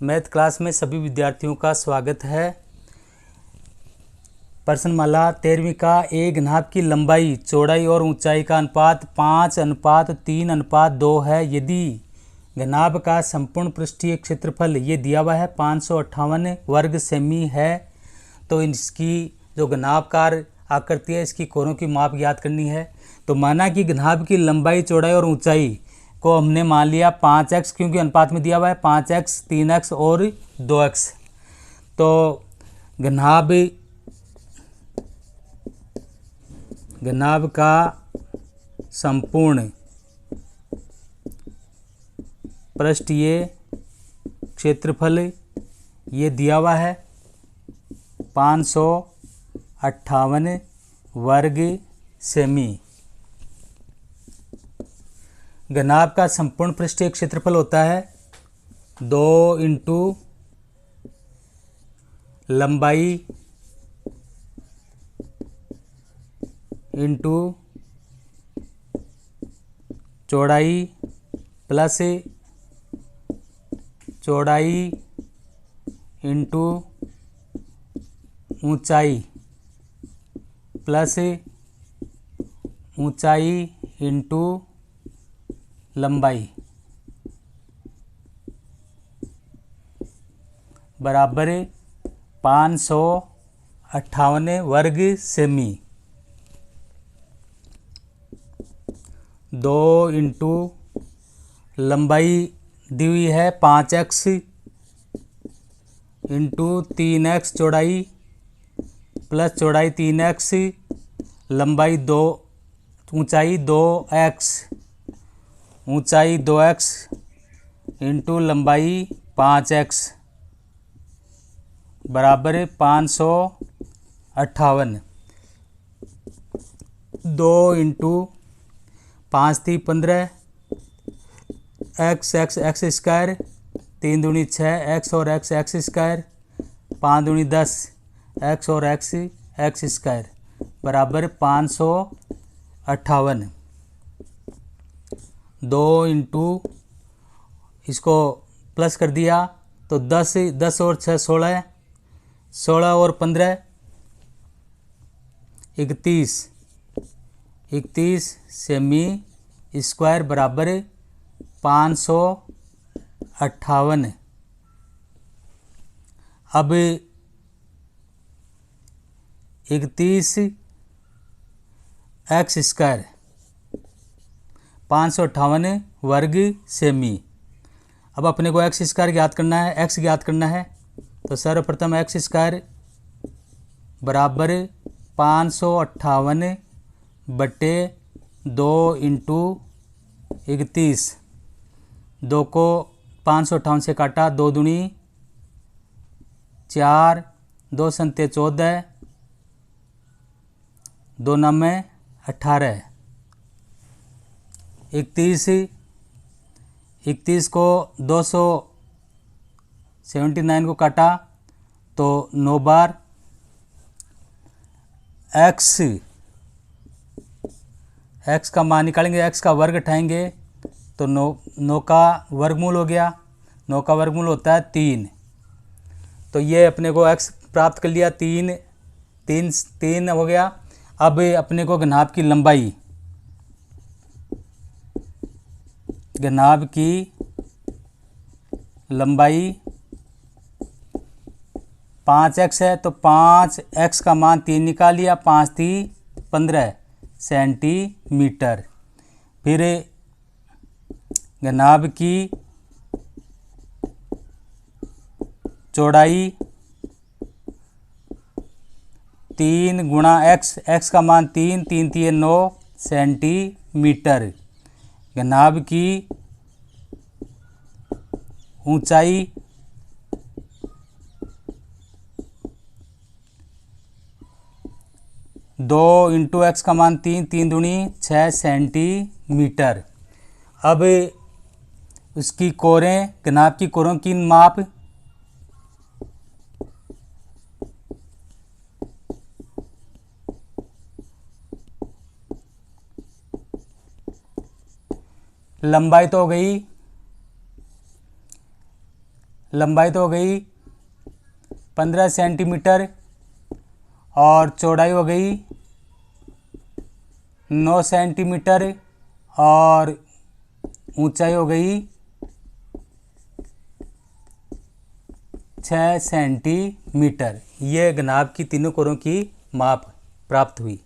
Math class में सभी विद्यार्थियों का स्वागत है। प्रश्नमाला 13वीं का एक घनाभ की लंबाई, चौड़ाई और ऊंचाई का अनुपात 5:3:2 है। यदि घनाभ का संपूर्ण पृष्ठीय क्षेत्रफल ये दिया हुआ है 558 वर्ग सेमी है, तो इसकी जो घनाभकार आकृति है इसकी कोणों की माप ज्ञात करनी है। तो माना कि घनाभ की लंबाई, चौड़ाई और ऊंचाई को हमने मान लिया 5x, क्योंकि अनुपात में दिया हुआ है 5x, 3x और 2x। तो घनाभ का संपूर्ण पृष्ठीय क्षेत्रफल ये दिया हुआ है 558 वर्ग सेमी। घनाभ का संपूर्ण पृष्ठीय क्षेत्रफल होता है 2 इंटू लंबाई इंटू चौड़ाई प्लस चौड़ाई इंटू ऊंचाई प्लस ऊंचाई इंटू लंबाई बराबर 558 वर्ग सेमी। 2 इंटू लंबाई दी हुई है 5x इंटू 3x चौड़ाई प्लस चौड़ाई 3x लंबाई 2 ऊंचाई 2x ऊंचाई 2x इंटू लंबाई 5x बराबर 558। 2 इंटू 5 थी 15 x स्क्वायर 3 दूनी 6 x और x स्क्वायर 5 दूनी 10 x और x स्क्वायर बराबर 558। 2 इंटू इसको प्लस कर दिया तो 10 और 6 16 16 और 15 31 सेमी स्क्वायर बराबर 558। अब 31 x स्क्वायर 558 वर्ग सेमी। अब अपने को x स्क्वायर ज्ञात करना है, x ज्ञात करना है। तो सर्वप्रथम x स्क्वायर बराबर 558 बटे 2 इंटू 31। 2 को 558 से काटा, 2 दूनी 4, 2 संते 14, 2 9 18। 31 को 279 को काटा तो 9 बार x का मान निकालेंगे, x का वर्ग उठाएंगे तो 9 का वर्गमूल हो गया। 9 का वर्गमूल होता है 3। तो ये अपने को x प्राप्त कर लिया, 3 हो गया। अब अपने को घनाभ की लंबाई, घनाभ की लंबाई 5x है तो 5x का मान 3 निकाल लिया, 5 थी 15 सेंटीमीटर। फिर घनाभ की चौड़ाई 3 गुणा x का मान 3 थी 9 सेंटीमीटर। घनाभ की ऊंचाई 2 इंटू x का मान 3 दूनी 6 सेंटीमीटर। अब उसकी कोरें, घनाभ की कोरों की माप लंबाई तो हो गई लंबाई तो हो गई 15 सेंटीमीटर और चौड़ाई हो गई 9 सेंटीमीटर और ऊंचाई हो गई 6 सेंटीमीटर। ये घनाभ की तीनों कोरों की माप प्राप्त हुई।